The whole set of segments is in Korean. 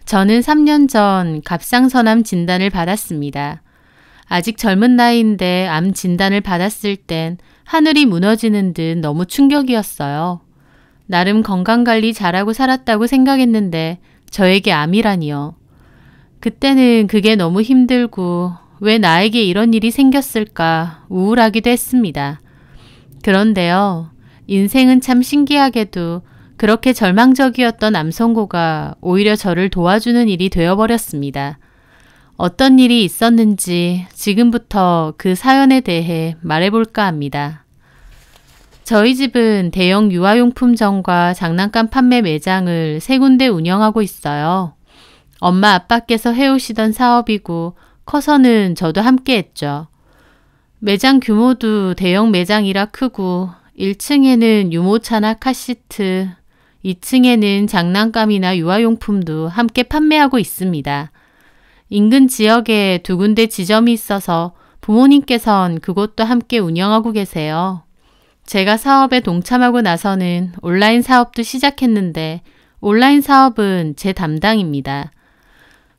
저는 3년 전 갑상선암 진단을 받았습니다. 아직 젊은 나이인데 암 진단을 받았을 땐 하늘이 무너지는 듯 너무 충격이었어요. 나름 건강관리 잘하고 살았다고 생각했는데 저에게 암이라니요. 그때는 그게 너무 힘들고 왜 나에게 이런 일이 생겼을까 우울하기도 했습니다. 그런데요, 인생은 참 신기하게도 그렇게 절망적이었던 암 선고가 오히려 저를 도와주는 일이 되어버렸습니다. 어떤 일이 있었는지 지금부터 그 사연에 대해 말해볼까 합니다. 저희 집은 대형 유아용품점과 장난감 판매 매장을 3군데 운영하고 있어요. 엄마 아빠께서 해오시던 사업이고 커서는 저도 함께 했죠. 매장 규모도 대형 매장이라 크고 1층에는 유모차나 카시트, 2층에는 장난감이나 유아용품도 함께 판매하고 있습니다. 인근 지역에 2군데 지점이 있어서 부모님께선 그곳도 함께 운영하고 계세요. 제가 사업에 동참하고 나서는 온라인 사업도 시작했는데 온라인 사업은 제 담당입니다.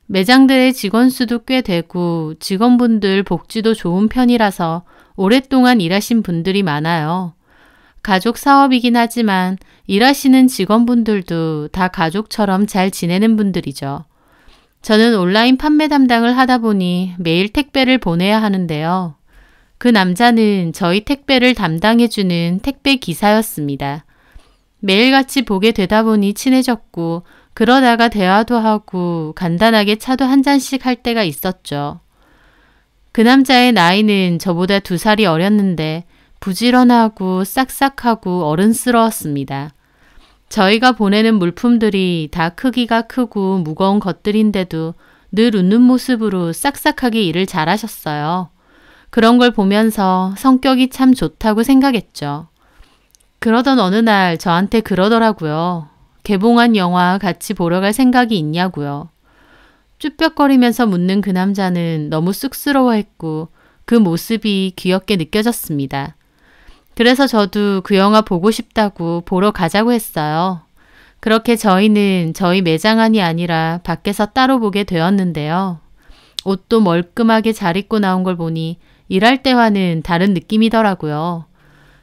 매장들의 직원 수도 꽤 되고 직원분들 복지도 좋은 편이라서 오랫동안 일하신 분들이 많아요. 가족 사업이긴 하지만 일하시는 직원분들도 다 가족처럼 잘 지내는 분들이죠. 저는 온라인 판매 담당을 하다 보니 매일 택배를 보내야 하는데요. 그 남자는 저희 택배를 담당해주는 택배 기사였습니다. 매일같이 보게 되다 보니 친해졌고 그러다가 대화도 하고 간단하게 차도 한 잔씩 할 때가 있었죠. 그 남자의 나이는 저보다 2살이 어렸는데 부지런하고 싹싹하고 어른스러웠습니다. 저희가 보내는 물품들이 다 크기가 크고 무거운 것들인데도 늘 웃는 모습으로 싹싹하게 일을 잘하셨어요. 그런 걸 보면서 성격이 참 좋다고 생각했죠. 그러던 어느 날 저한테 그러더라고요. 개봉한 영화 같이 보러 갈 생각이 있냐고요. 쭈뼛거리면서 묻는 그 남자는 너무 쑥스러워했고 그 모습이 귀엽게 느껴졌습니다. 그래서 저도 그 영화 보고 싶다고 보러 가자고 했어요. 그렇게 저희는 저희 매장 안이 아니라 밖에서 따로 보게 되었는데요. 옷도 멀끔하게 잘 입고 나온 걸 보니 일할 때와는 다른 느낌이더라고요.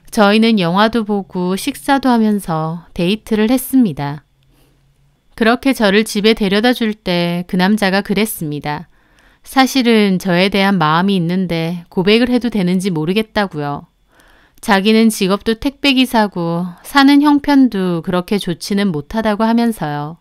저희는 영화도 보고 식사도 하면서 데이트를 했습니다. 그렇게 저를 집에 데려다 줄 때 그 남자가 그랬습니다. 사실은 저에 대한 마음이 있는데 고백을 해도 되는지 모르겠다고요. 자기는 직업도 택배기사고 사는 형편도 그렇게 좋지는 못하다고 하면서요.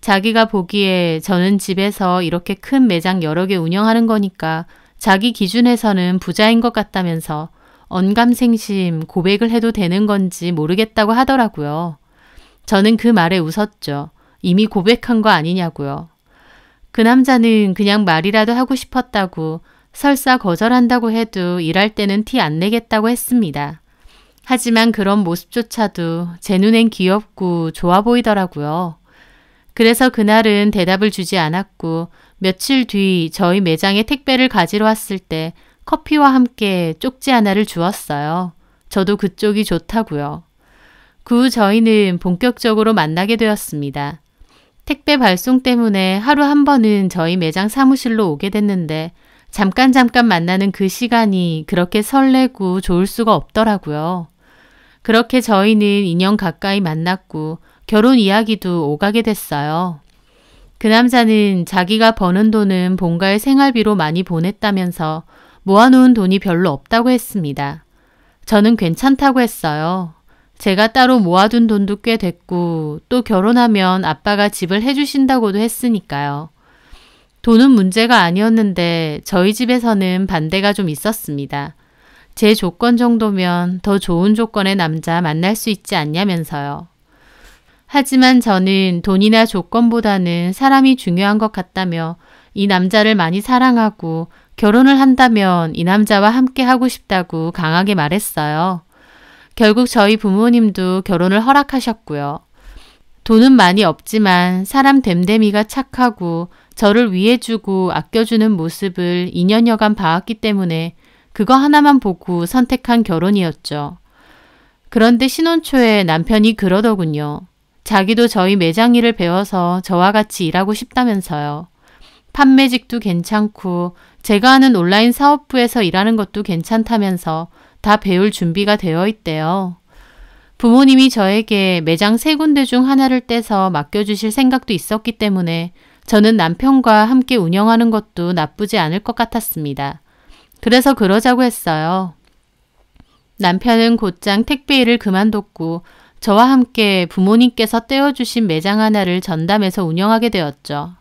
자기가 보기에 저는 집에서 이렇게 큰 매장 여러 개 운영하는 거니까 자기 기준에서는 부자인 것 같다면서 언감생심 고백을 해도 되는 건지 모르겠다고 하더라고요. 저는 그 말에 웃었죠. 이미 고백한 거 아니냐고요. 그 남자는 그냥 말이라도 하고 싶었다고 설사 거절한다고 해도 일할 때는 티 안 내겠다고 했습니다. 하지만 그런 모습조차도 제 눈엔 귀엽고 좋아 보이더라고요. 그래서 그날은 대답을 주지 않았고 며칠 뒤 저희 매장에 택배를 가지러 왔을 때 커피와 함께 쪽지 하나를 주었어요. 저도 그쪽이 좋다고요. 그 후 저희는 본격적으로 만나게 되었습니다. 택배 발송 때문에 하루 한 번은 저희 매장 사무실로 오게 됐는데 잠깐 만나는 그 시간이 그렇게 설레고 좋을 수가 없더라고요. 그렇게 저희는 2년 가까이 만났고 결혼 이야기도 오가게 됐어요. 그 남자는 자기가 버는 돈은 본가의 생활비로 많이 보냈다면서 모아놓은 돈이 별로 없다고 했습니다. 저는 괜찮다고 했어요. 제가 따로 모아둔 돈도 꽤 됐고 또 결혼하면 아빠가 집을 해주신다고도 했으니까요. 돈은 문제가 아니었는데 저희 집에서는 반대가 좀 있었습니다. 제 조건 정도면 더 좋은 조건의 남자 만날 수 있지 않냐면서요. 하지만 저는 돈이나 조건보다는 사람이 중요한 것 같다며 이 남자를 많이 사랑하고 결혼을 한다면 이 남자와 함께 하고 싶다고 강하게 말했어요. 결국 저희 부모님도 결혼을 허락하셨고요. 돈은 많이 없지만 사람 됨됨이가 착하고 저를 위해주고 아껴주는 모습을 2년여간 봐왔기 때문에 그거 하나만 보고 선택한 결혼이었죠. 그런데 신혼 초에 남편이 그러더군요. 자기도 저희 매장 일을 배워서 저와 같이 일하고 싶다면서요. 판매직도 괜찮고 제가 하는 온라인 사업부에서 일하는 것도 괜찮다면서 다 배울 준비가 되어 있대요. 부모님이 저에게 매장 3군데 중 하나를 떼서 맡겨주실 생각도 있었기 때문에 저는 남편과 함께 운영하는 것도 나쁘지 않을 것 같았습니다. 그래서 그러자고 했어요. 남편은 곧장 택배 일을 그만뒀고 저와 함께 부모님께서 떼어주신 매장 하나를 전담해서 운영하게 되었죠.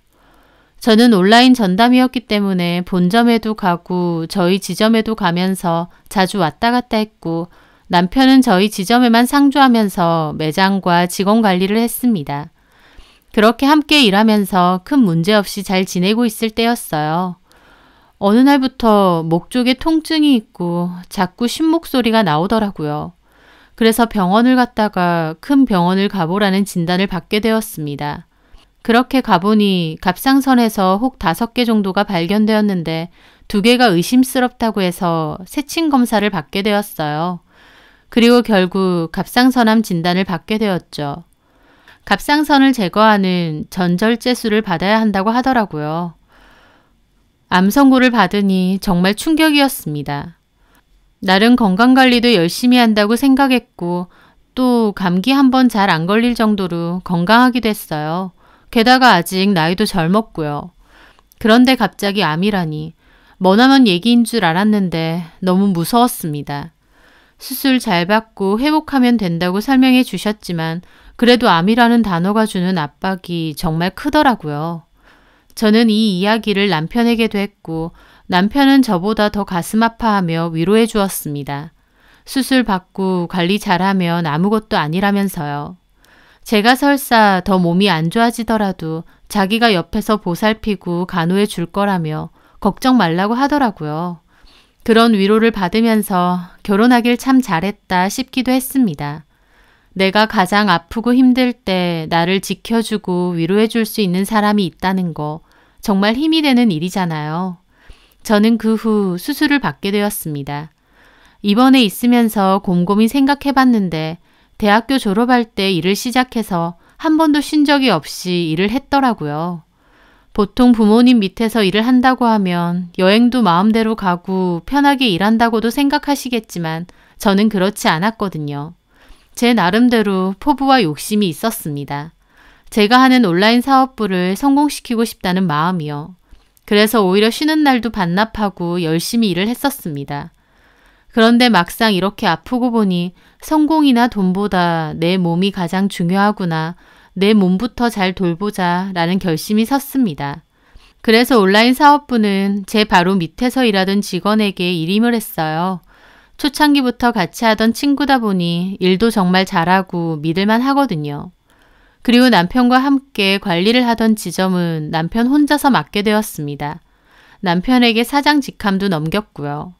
저는 온라인 전담이었기 때문에 본점에도 가고 저희 지점에도 가면서 자주 왔다 갔다 했고 남편은 저희 지점에만 상주하면서 매장과 직원 관리를 했습니다. 그렇게 함께 일하면서 큰 문제 없이 잘 지내고 있을 때였어요. 어느 날부터 목 쪽에 통증이 있고 자꾸 쉰목소리가 나오더라고요. 그래서 병원을 갔다가 큰 병원을 가보라는 진단을 받게 되었습니다. 그렇게 가보니 갑상선에서 혹 5개 정도가 발견되었는데 2개가 의심스럽다고 해서 세친 검사를 받게 되었어요. 그리고 결국 갑상선암 진단을 받게 되었죠. 갑상선을 제거하는 전절제술을 받아야 한다고 하더라고요. 암 선고를 받으니 정말 충격이었습니다. 나름 건강관리도 열심히 한다고 생각했고 또 감기 한번 잘 안 걸릴 정도로 건강하기도 했어요. 게다가 아직 나이도 젊었고요. 그런데 갑자기 암이라니 머나먼 얘기인 줄 알았는데 너무 무서웠습니다. 수술 잘 받고 회복하면 된다고 설명해 주셨지만 그래도 암이라는 단어가 주는 압박이 정말 크더라고요. 저는 이 이야기를 남편에게도 했고 남편은 저보다 더 가슴 아파하며 위로해 주었습니다. 수술 받고 관리 잘하면 아무것도 아니라면서요. 제가 설사 더 몸이 안 좋아지더라도 자기가 옆에서 보살피고 간호해 줄 거라며 걱정 말라고 하더라고요. 그런 위로를 받으면서 결혼하길 참 잘했다 싶기도 했습니다. 내가 가장 아프고 힘들 때 나를 지켜주고 위로해 줄 수 있는 사람이 있다는 거 정말 힘이 되는 일이잖아요. 저는 그 후 수술을 받게 되었습니다. 입원해 있으면서 곰곰이 생각해 봤는데 대학교 졸업할 때 일을 시작해서 한 번도 쉰 적이 없이 일을 했더라고요. 보통 부모님 밑에서 일을 한다고 하면 여행도 마음대로 가고 편하게 일한다고도 생각하시겠지만 저는 그렇지 않았거든요. 제 나름대로 포부와 욕심이 있었습니다. 제가 하는 온라인 사업부를 성공시키고 싶다는 마음이요. 그래서 오히려 쉬는 날도 반납하고 열심히 일을 했었습니다. 그런데 막상 이렇게 아프고 보니 성공이나 돈보다 내 몸이 가장 중요하구나, 내 몸부터 잘 돌보자 라는 결심이 섰습니다. 그래서 온라인 사업부는 제 바로 밑에서 일하던 직원에게 일임을 했어요. 초창기부터 같이 하던 친구다 보니 일도 정말 잘하고 믿을만 하거든요. 그리고 남편과 함께 관리를 하던 지점은 남편 혼자서 맡게 되었습니다. 남편에게 사장 직함도 넘겼고요.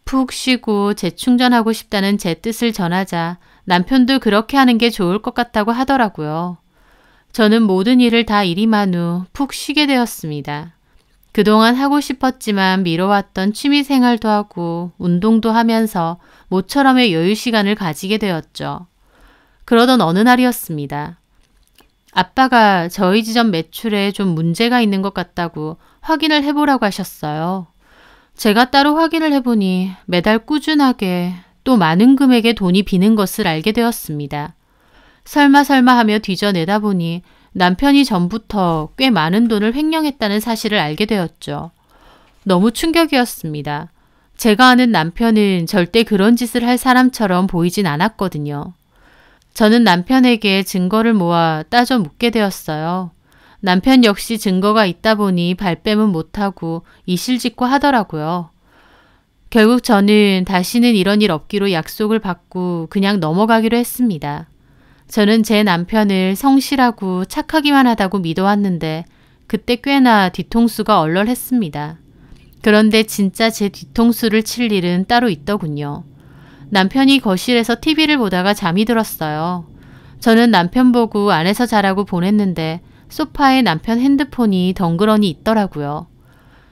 푹 쉬고 재충전하고 싶다는 제 뜻을 전하자 남편도 그렇게 하는 게 좋을 것 같다고 하더라고요. 저는 모든 일을 다 일임한 후 푹 쉬게 되었습니다. 그동안 하고 싶었지만 미뤄왔던 취미생활도 하고 운동도 하면서 모처럼의 여유 시간을 가지게 되었죠. 그러던 어느 날이었습니다. 아빠가 저희 지점 매출에 좀 문제가 있는 것 같다고 확인을 해보라고 하셨어요. 제가 따로 확인을 해보니 매달 꾸준하게 또 많은 금액의 돈이 비는 것을 알게 되었습니다. 설마 하며 뒤져내다 보니 남편이 전부터 꽤 많은 돈을 횡령했다는 사실을 알게 되었죠. 너무 충격이었습니다. 제가 아는 남편은 절대 그런 짓을 할 사람처럼 보이진 않았거든요. 저는 남편에게 증거를 모아 따져 묻게 되었어요. 남편 역시 증거가 있다 보니 발뺌은 못하고 이실직고 하더라고요. 결국 저는 다시는 이런 일 없기로 약속을 받고 그냥 넘어가기로 했습니다. 저는 제 남편을 성실하고 착하기만 하다고 믿어왔는데 그때 꽤나 뒤통수가 얼얼했습니다. 그런데 진짜 제 뒤통수를 칠 일은 따로 있더군요. 남편이 거실에서 TV를 보다가 잠이 들었어요. 저는 남편 보고 안에서 자라고 보냈는데 소파에 남편 핸드폰이 덩그러니 있더라고요.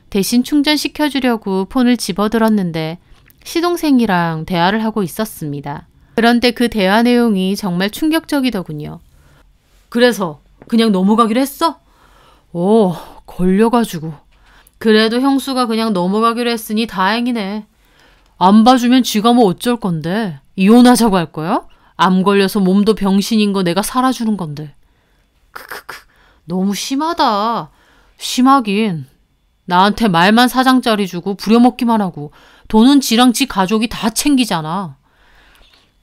대신 충전시켜주려고 폰을 집어들었는데 시동생이랑 대화를 하고 있었습니다. 그런데 그 대화 내용이 정말 충격적이더군요. 그래서 그냥 넘어가기로 했어? 걸려가지고. 그래도 형수가 그냥 넘어가기로 했으니 다행이네. 안 봐주면 쥐가 뭐 어쩔 건데. 이혼하자고 할 거야? 암 걸려서 몸도 병신인 거 내가 살아주는 건데. 크크크. 너무 심하다. 심하긴. 나한테 말만 사장짜리 주고 부려먹기만 하고 돈은 지랑 지 가족이 다 챙기잖아.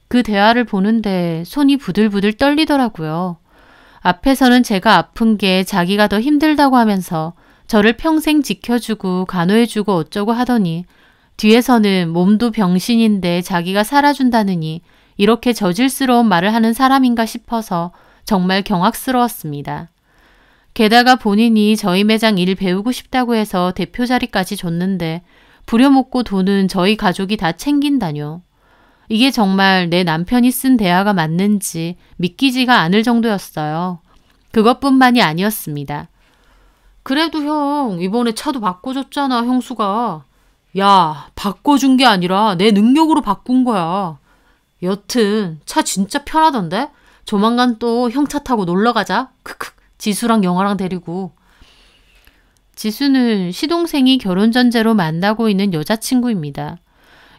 그 대화를 보는데 손이 부들부들 떨리더라고요. 앞에서는 제가 아픈 게 자기가 더 힘들다고 하면서 저를 평생 지켜주고 간호해주고 어쩌고 하더니 뒤에서는 몸도 병신인데 자기가 살아준다느니 이렇게 저질스러운 말을 하는 사람인가 싶어서 정말 경악스러웠습니다. 게다가 본인이 저희 매장 일 배우고 싶다고 해서 대표 자리까지 줬는데 부려먹고 돈은 저희 가족이 다 챙긴다뇨. 이게 정말 내 남편이 쓴 대화가 맞는지 믿기지가 않을 정도였어요. 그것뿐만이 아니었습니다. 그래도 형, 이번에 차도 바꿔줬잖아, 형수가. 야, 바꿔준 게 아니라 내 능력으로 바꾼 거야. 여튼 차 진짜 편하던데? 조만간 또 형 차 타고 놀러 가자. 크크. 지수랑 영아랑 데리고. 지수는 시동생이 결혼 전제로 만나고 있는 여자친구입니다.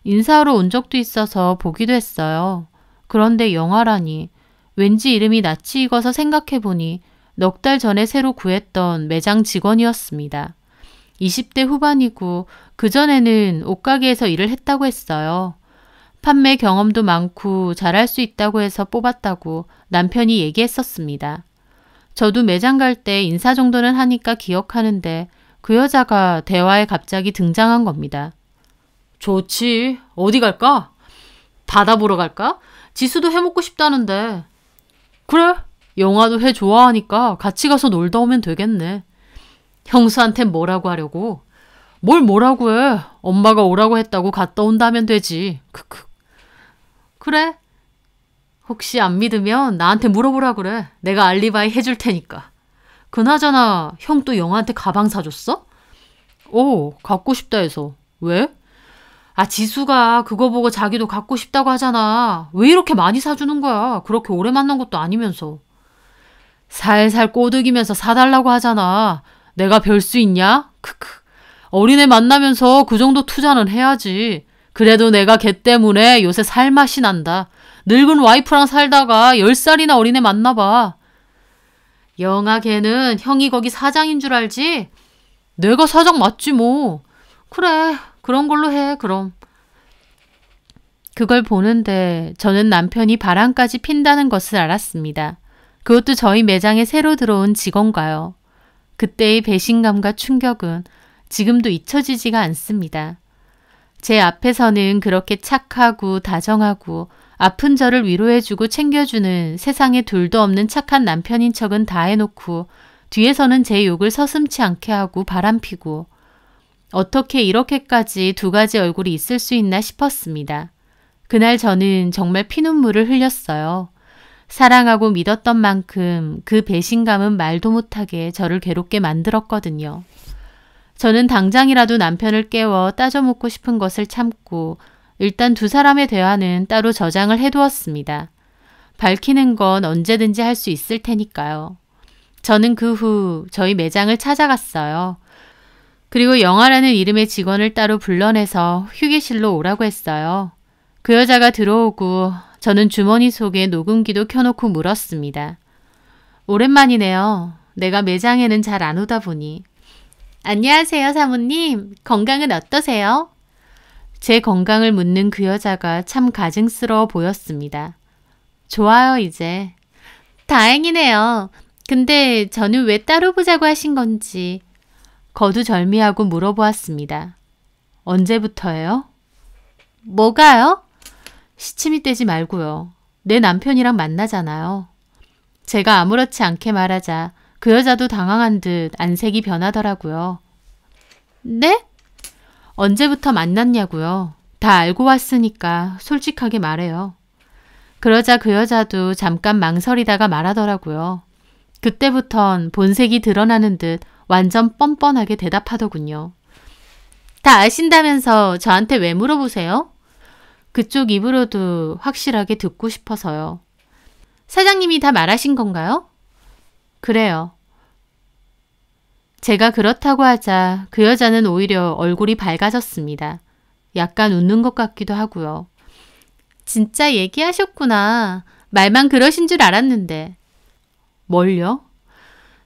인사하러 온 적도 있어서 보기도 했어요. 그런데 영아라니. 왠지 이름이 낯이 익어서 생각해보니 넉 달 전에 새로 구했던 매장 직원이었습니다. 20대 후반이고 그전에는 옷가게에서 일을 했다고 했어요. 판매 경험도 많고 잘할 수 있다고 해서 뽑았다고 남편이 얘기했었습니다. 저도 매장 갈 때 인사 정도는 하니까 기억하는데 그 여자가 대화에 갑자기 등장한 겁니다. 좋지. 어디 갈까? 바다 보러 갈까? 지수도 회 먹고 싶다는데. 그래. 영화도 회 좋아하니까 같이 가서 놀다 오면 되겠네. 형수한텐 뭐라고 하려고? 뭘 뭐라고 해. 엄마가 오라고 했다고 갔다 온다면 되지. 크크. 그래. 혹시 안 믿으면 나한테 물어보라 그래. 내가 알리바이 해줄 테니까. 그나저나 형 또 영아한테 가방 사줬어? 갖고 싶다 해서. 왜? 지수가 그거 보고 자기도 갖고 싶다고 하잖아. 왜 이렇게 많이 사주는 거야? 그렇게 오래 만난 것도 아니면서. 살살 꼬드기면서 사달라고 하잖아. 내가 별 수 있냐? 크크. 어린애 만나면서 그 정도 투자는 해야지. 그래도 내가 걔 때문에 요새 살맛이 난다. 늙은 와이프랑 살다가 10살이나 어린애 만나봐. 영아 걔는 형이 거기 사장인 줄 알지? 내가 사장 맞지 뭐. 그래, 그런 걸로 해, 그럼. 그걸 보는데 저는 남편이 바람까지 핀다는 것을 알았습니다. 그것도 저희 매장에 새로 들어온 직원과요. 그때의 배신감과 충격은 지금도 잊혀지지가 않습니다. 제 앞에서는 그렇게 착하고 다정하고 아픈 저를 위로해주고 챙겨주는 세상에 둘도 없는 착한 남편인 척은 다 해놓고 뒤에서는 제 욕을 서슴지 않게 하고 바람피고 어떻게 이렇게까지 두 가지 얼굴이 있을 수 있나 싶었습니다. 그날 저는 정말 피눈물을 흘렸어요. 사랑하고 믿었던 만큼 그 배신감은 말도 못하게 저를 괴롭게 만들었거든요. 저는 당장이라도 남편을 깨워 따져 묻고 싶은 것을 참고 일단 두 사람의 대화는 따로 저장을 해두었습니다. 밝히는 건 언제든지 할 수 있을 테니까요. 저는 그 후 저희 매장을 찾아갔어요. 그리고 영아라는 이름의 직원을 따로 불러내서 휴게실로 오라고 했어요. 그 여자가 들어오고 저는 주머니 속에 녹음기도 켜놓고 물었습니다. 오랜만이네요. 내가 매장에는 잘 안 오다 보니. 안녕하세요, 사모님. 건강은 어떠세요? 제 건강을 묻는 그 여자가 참 가증스러워 보였습니다. 좋아요, 이제. 다행이네요. 근데 저는 왜 따로 보자고 하신 건지 거두절미하고 물어보았습니다. 언제부터예요? 뭐가요? 시침이 떼지 말고요. 내 남편이랑 만나잖아요. 제가 아무렇지 않게 말하자 그 여자도 당황한 듯 안색이 변하더라고요. 네? 언제부터 만났냐고요. 다 알고 왔으니까 솔직하게 말해요. 그러자 그 여자도 잠깐 망설이다가 말하더라고요. 그때부턴 본색이 드러나는 듯 완전 뻔뻔하게 대답하더군요. 다 아신다면서 저한테 왜 물어보세요? 그쪽 입으로도 확실하게 듣고 싶어서요. 사장님이 다 말하신 건가요? 그래요. 제가 그렇다고 하자 그 여자는 오히려 얼굴이 밝아졌습니다. 약간 웃는 것 같기도 하고요. 진짜 얘기하셨구나. 말만 그러신 줄 알았는데. 뭘요?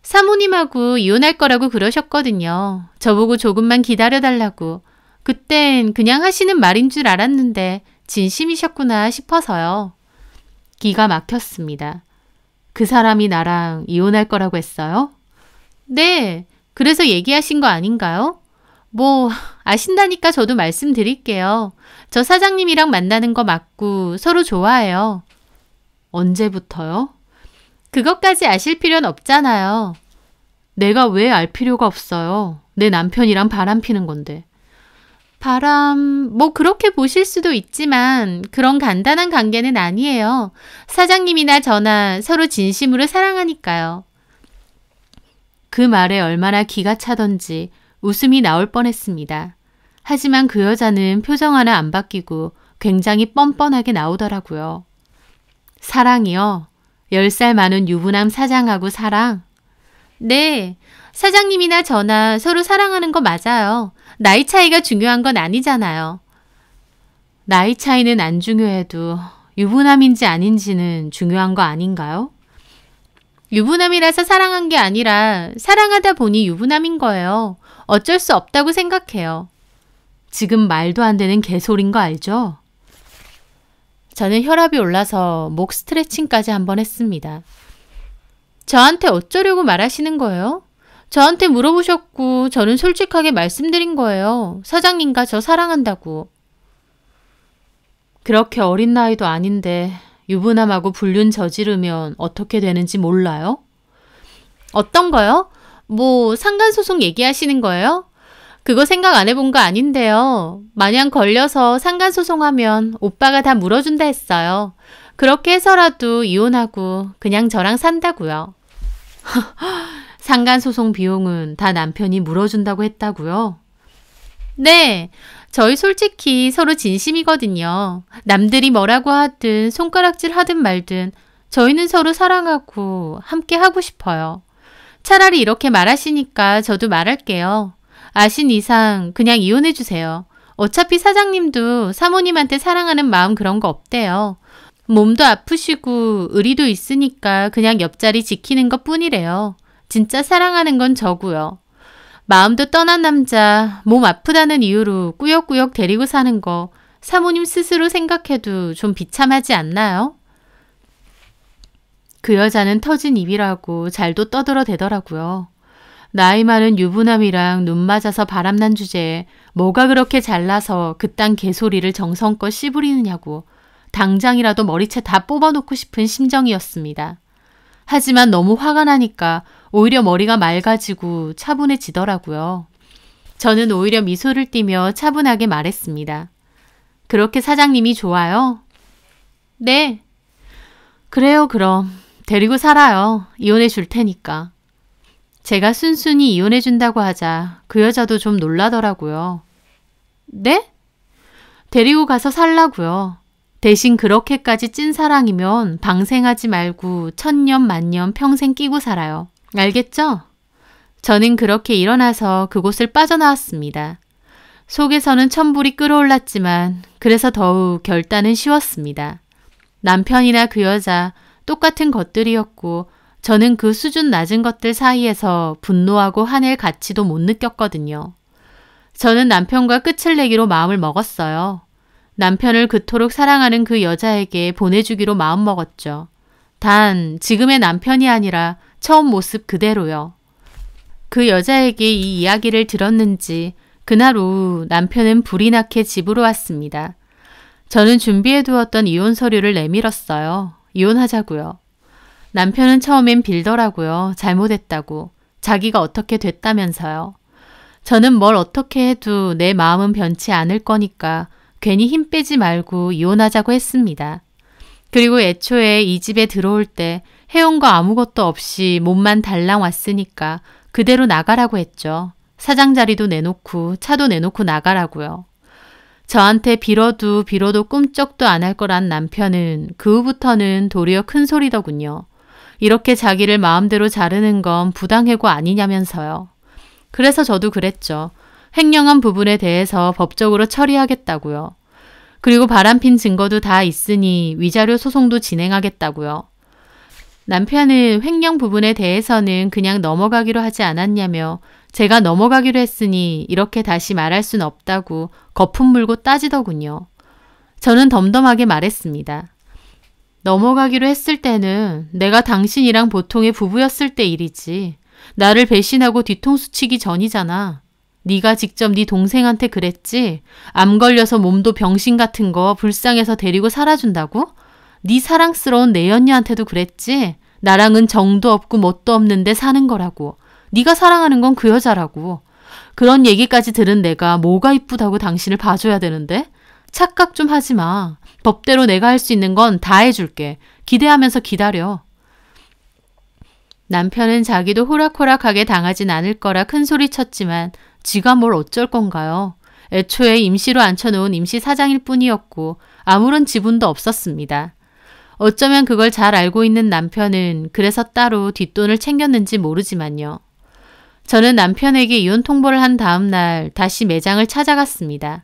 사모님하고 이혼할 거라고 그러셨거든요. 저보고 조금만 기다려달라고. 그땐 그냥 하시는 말인 줄 알았는데 진심이셨구나 싶어서요. 기가 막혔습니다. 그 사람이 나랑 이혼할 거라고 했어요? 네, 그래서 얘기하신 거 아닌가요? 뭐 아신다니까 저도 말씀드릴게요. 저 사장님이랑 만나는 거 맞고 서로 좋아해요. 언제부터요? 그것까지 아실 필요는 없잖아요. 내가 왜 알 필요가 없어요. 내 남편이랑 바람 피는 건데. 바람, 뭐 그렇게 보실 수도 있지만 그런 간단한 관계는 아니에요. 사장님이나 저나 서로 진심으로 사랑하니까요. 그 말에 얼마나 기가 차던지 웃음이 나올 뻔했습니다. 하지만 그 여자는 표정 하나 안 바뀌고 굉장히 뻔뻔하게 나오더라고요. 사랑이요? 10살 많은 유부남 사장하고 사랑? 네, 사장님이나 저나 서로 사랑하는 거 맞아요. 나이 차이가 중요한 건 아니잖아요. 나이 차이는 안 중요해도 유부남인지 아닌지는 중요한 거 아닌가요? 유부남이라서 사랑한 게 아니라 사랑하다 보니 유부남인 거예요. 어쩔 수 없다고 생각해요. 지금 말도 안 되는 개소리인 거 알죠? 저는 혈압이 올라서 목 스트레칭까지 한번 했습니다. 저한테 어쩌려고 말하시는 거예요? 저한테 물어보셨고 저는 솔직하게 말씀드린 거예요. 사장님과 저 사랑한다고. 그렇게 어린 나이도 아닌데 유부남하고 불륜 저지르면 어떻게 되는지 몰라요? 어떤 거요? 뭐 상간소송 얘기하시는 거예요? 그거 생각 안 해본 거 아닌데요. 마냥 걸려서 상간소송하면 오빠가 다 물어준다 했어요. 그렇게 해서라도 이혼하고 그냥 저랑 산다고요. 상간소송 비용은 다 남편이 물어준다고 했다고요? 네, 저희 솔직히 서로 진심이거든요. 남들이 뭐라고 하든 손가락질 하든 말든 저희는 서로 사랑하고 함께 하고 싶어요. 차라리 이렇게 말하시니까 저도 말할게요. 아신 이상 그냥 이혼해 주세요. 어차피 사장님도 사모님한테 사랑하는 마음 그런 거 없대요. 몸도 아프시고 의리도 있으니까 그냥 옆자리 지키는 것 뿐이래요. 진짜 사랑하는 건 저고요. 마음도 떠난 남자 몸 아프다는 이유로 꾸역꾸역 데리고 사는 거 사모님 스스로 생각해도 좀 비참하지 않나요? 그 여자는 터진 입이라고 잘도 떠들어대더라고요. 나이 많은 유부남이랑 눈 맞아서 바람난 주제에 뭐가 그렇게 잘나서 그딴 개소리를 정성껏 씨부리느냐고 당장이라도 머리채 다 뽑아놓고 싶은 심정이었습니다. 하지만 너무 화가 나니까 오히려 머리가 맑아지고 차분해지더라고요. 저는 오히려 미소를 띠며 차분하게 말했습니다. 그렇게 사장님이 좋아요? 네. 그래요, 그럼. 데리고 살아요. 이혼해 줄 테니까. 제가 순순히 이혼해 준다고 하자 그 여자도 좀 놀라더라고요. 네? 데리고 가서 살라고요. 대신 그렇게까지 찐사랑이면 방생하지 말고 천년 만년 평생 끼고 살아요. 알겠죠? 저는 그렇게 일어나서 그곳을 빠져나왔습니다. 속에서는 천불이 끓어올랐지만 그래서 더욱 결단은 쉬웠습니다. 남편이나 그 여자 똑같은 것들이었고 저는 그 수준 낮은 것들 사이에서 분노하고 화낼 가치도 못 느꼈거든요. 저는 남편과 끝을 내기로 마음을 먹었어요. 남편을 그토록 사랑하는 그 여자에게 보내주기로 마음먹었죠. 단 지금의 남편이 아니라 처음 모습 그대로요. 그 여자에게 이 이야기를 들었는지 그날 오후 남편은 불이 나게 집으로 왔습니다. 저는 준비해두었던 이혼 서류를 내밀었어요. 이혼하자고요. 남편은 처음엔 빌더라고요. 잘못했다고. 자기가 어떻게 됐다면서요. 저는 뭘 어떻게 해도 내 마음은 변치 않을 거니까 괜히 힘 빼지 말고 이혼하자고 했습니다. 그리고 애초에 이 집에 들어올 때 해온 거 아무것도 없이 몸만 달랑 왔으니까 그대로 나가라고 했죠. 사장 자리도 내놓고 차도 내놓고 나가라고요. 저한테 빌어도 꿈쩍도 안 할 거란 남편은 그 후부터는 도리어 큰 소리더군요. 이렇게 자기를 마음대로 자르는 건 부당해고 아니냐면서요. 그래서 저도 그랬죠. 횡령한 부분에 대해서 법적으로 처리하겠다고요. 그리고 바람핀 증거도 다 있으니 위자료 소송도 진행하겠다고요. 남편은 횡령 부분에 대해서는 그냥 넘어가기로 하지 않았냐며 제가 넘어가기로 했으니 이렇게 다시 말할 순 없다고 거품 물고 따지더군요. 저는 덤덤하게 말했습니다. 넘어가기로 했을 때는 내가 당신이랑 보통의 부부였을 때 일이지. 나를 배신하고 뒤통수 치기 전이잖아. 네가 직접 네 동생한테 그랬지? 암 걸려서 몸도 병신 같은 거 불쌍해서 데리고 살아준다고? 네 사랑스러운 내연녀한테도 그랬지? 나랑은 정도 없고 뭣도 없는데 사는 거라고. 네가 사랑하는 건 그 여자라고. 그런 얘기까지 들은 내가 뭐가 이쁘다고 당신을 봐줘야 되는데? 착각 좀 하지 마. 법대로 내가 할 수 있는 건 다 해줄게. 기대하면서 기다려. 남편은 자기도 호락호락하게 당하진 않을 거라 큰 소리 쳤지만 지가 뭘 어쩔 건가요? 애초에 임시로 앉혀놓은 임시 사장일 뿐이었고 아무런 지분도 없었습니다. 어쩌면 그걸 잘 알고 있는 남편은 그래서 따로 뒷돈을 챙겼는지 모르지만요. 저는 남편에게 이혼 통보를 한 다음 날 다시 매장을 찾아갔습니다.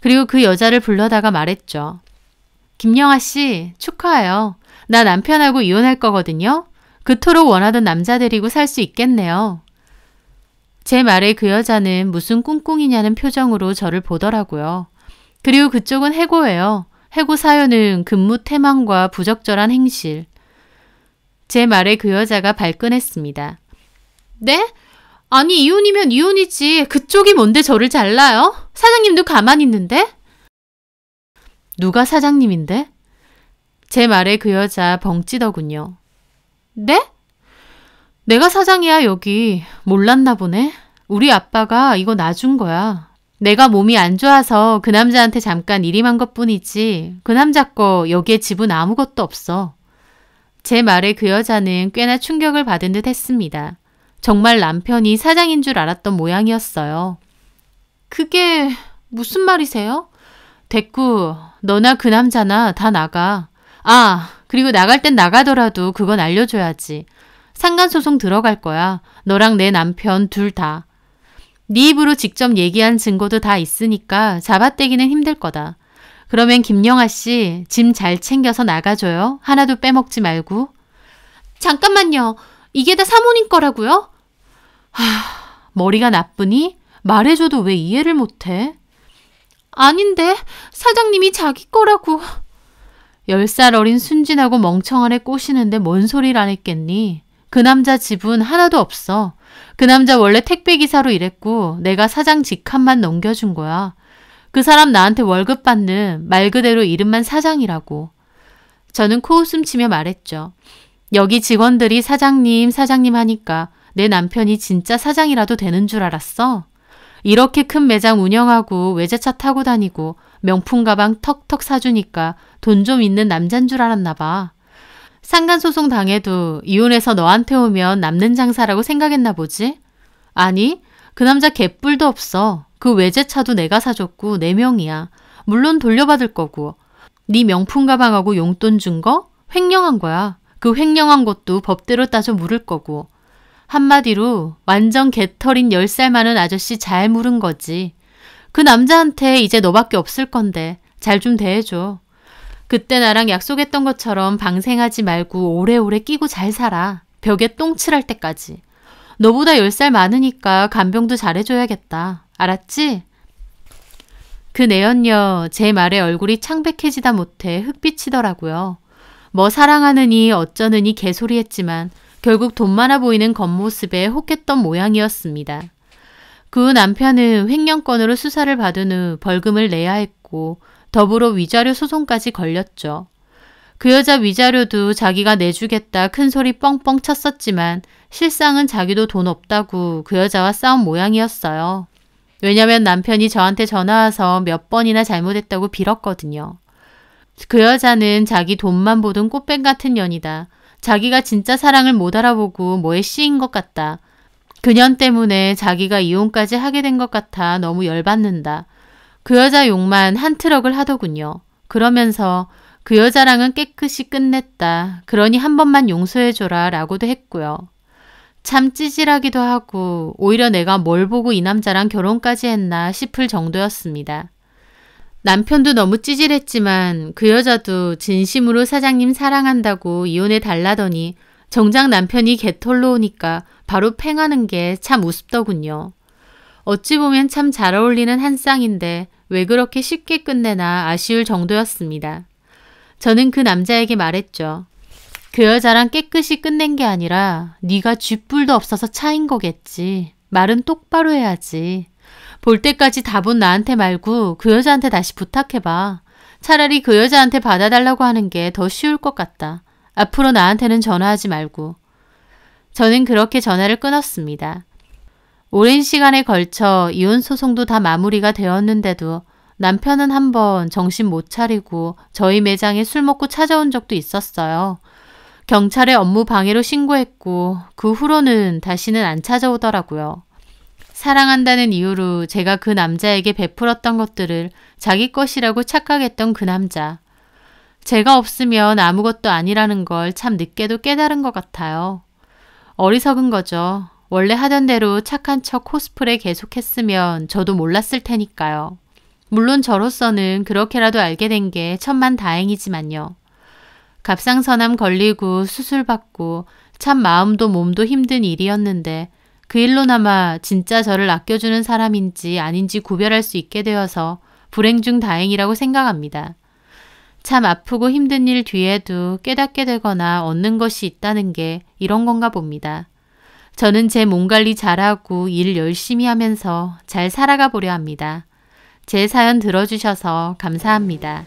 그리고 그 여자를 불러다가 말했죠. 김영아 씨, 축하해요. 나 남편하고 이혼할 거거든요. 그토록 원하던 남자 데리고 살 수 있겠네요. 제 말에 그 여자는 무슨 꿍꿍이냐는 표정으로 저를 보더라고요. 그리고 그쪽은 해고예요. 해고 사유는 근무 태만과 부적절한 행실. 제 말에 그 여자가 발끈했습니다. 네? 아니 이혼이면 이혼이지. 그쪽이 뭔데 저를 잘라요? 사장님도 가만히 있는데? 누가 사장님인데? 제 말에 그 여자 벙찌더군요. 네? 내가 사장이야 여기. 몰랐나 보네. 우리 아빠가 이거 놔준 거야. 내가 몸이 안 좋아서 그 남자한테 잠깐 일임한 것뿐이지 그 남자 거 여기에 지분 아무것도 없어. 제 말에 그 여자는 꽤나 충격을 받은 듯 했습니다. 정말 남편이 사장인 줄 알았던 모양이었어요. 그게 무슨 말이세요? 됐고 너나 그 남자나 다 나가. 아 그리고 나갈 땐 나가더라도 그건 알려줘야지. 상간소송 들어갈 거야. 너랑 내 남편 둘 다. 네 입으로 직접 얘기한 증거도 다 있으니까 잡아떼기는 힘들 거다. 그러면 김영아 씨 짐 잘 챙겨서 나가줘요. 하나도 빼먹지 말고. 잠깐만요. 이게 다 사모님 거라고요? 머리가 나쁘니? 말해줘도 왜 이해를 못해? 아닌데 사장님이 자기 거라고. 10살 어린 순진하고 멍청한 애 꼬시는데 뭔 소리를 안 했겠니? 그 남자 지분 하나도 없어. 그 남자 원래 택배기사로 일했고 내가 사장 직함만 넘겨준 거야. 그 사람 나한테 월급 받는 말 그대로 이름만 사장이라고. 저는 코웃음 치며 말했죠. 여기 직원들이 사장님 사장님 하니까 내 남편이 진짜 사장이라도 되는 줄 알았어? 이렇게 큰 매장 운영하고 외제차 타고 다니고 명품 가방 턱턱 사주니까 돈 좀 있는 남잔 줄 알았나 봐. 상간소송 당해도 이혼해서 너한테 오면 남는 장사라고 생각했나 보지? 아니, 그 남자 개뿔도 없어. 그 외제차도 내가 사줬고 내 명이야. 물론 돌려받을 거고. 네 명품 가방하고 용돈 준 거? 횡령한 거야. 그 횡령한 것도 법대로 따져 물을 거고. 한마디로 완전 개털인 10살 많은 아저씨 잘 물은 거지. 그 남자한테 이제 너밖에 없을 건데 잘 좀 대해줘. 그때 나랑 약속했던 것처럼 방생하지 말고 오래오래 끼고 잘 살아. 벽에 똥칠할 때까지. 너보다 10살 많으니까 간병도 잘해줘야겠다. 알았지? 그 내연녀 제 말에 얼굴이 창백해지다 못해 흑빛이더라고요. 뭐 사랑하느니 어쩌느니 개소리했지만 결국 돈 많아 보이는 겉모습에 혹했던 모양이었습니다. 그 후 남편은 횡령건으로 수사를 받은 후 벌금을 내야 했고 더불어 위자료 소송까지 걸렸죠. 그 여자 위자료도 자기가 내주겠다 큰 소리 뻥뻥 쳤었지만 실상은 자기도 돈 없다고 그 여자와 싸운 모양이었어요. 왜냐면 남편이 저한테 전화와서 몇 번이나 잘못했다고 빌었거든요. 그 여자는 자기 돈만 보던 꽃뱀 같은 년이다. 자기가 진짜 사랑을 못 알아보고 뭐에 씌인 것 같다. 그년 때문에 자기가 이혼까지 하게 된 것 같아 너무 열받는다. 그 여자 욕만 한 트럭을 하더군요. 그러면서 그 여자랑은 깨끗이 끝냈다. 그러니 한 번만 용서해줘라 라고도 했고요. 참 찌질하기도 하고 오히려 내가 뭘 보고 이 남자랑 결혼까지 했나 싶을 정도였습니다. 남편도 너무 찌질했지만 그 여자도 진심으로 사장님 사랑한다고 이혼해 달라더니 정작 남편이 개털로 오니까 바로 팽하는 게 참 우습더군요. 어찌 보면 참 잘 어울리는 한 쌍인데 왜 그렇게 쉽게 끝내나 아쉬울 정도였습니다. 저는 그 남자에게 말했죠. 그 여자랑 깨끗이 끝낸 게 아니라 네가 쥐뿔도 없어서 차인 거겠지. 말은 똑바로 해야지. 볼 때까지 다 본 나한테 말고 그 여자한테 다시 부탁해봐. 차라리 그 여자한테 받아달라고 하는 게 더 쉬울 것 같다. 앞으로 나한테는 전화하지 말고. 저는 그렇게 전화를 끊었습니다. 오랜 시간에 걸쳐 이혼 소송도 다 마무리가 되었는데도 남편은 한번 정신 못 차리고 저희 매장에 술 먹고 찾아온 적도 있었어요. 경찰에 업무 방해로 신고했고 그 후로는 다시는 안 찾아오더라고요. 사랑한다는 이유로 제가 그 남자에게 베풀었던 것들을 자기 것이라고 착각했던 그 남자. 제가 없으면 아무것도 아니라는 걸 참 늦게도 깨달은 것 같아요. 어리석은 거죠. 원래 하던 대로 착한 척 코스프레 계속했으면 저도 몰랐을 테니까요. 물론 저로서는 그렇게라도 알게 된 게 천만다행이지만요. 갑상선암 걸리고 수술받고 참 마음도 몸도 힘든 일이었는데 그 일로나마 진짜 저를 아껴주는 사람인지 아닌지 구별할 수 있게 되어서 불행 중 다행이라고 생각합니다. 참 아프고 힘든 일 뒤에도 깨닫게 되거나 얻는 것이 있다는 게 이런 건가 봅니다. 저는 제 몸 관리 잘하고 일 열심히 하면서 잘 살아가 보려 합니다. 제 사연 들어주셔서 감사합니다.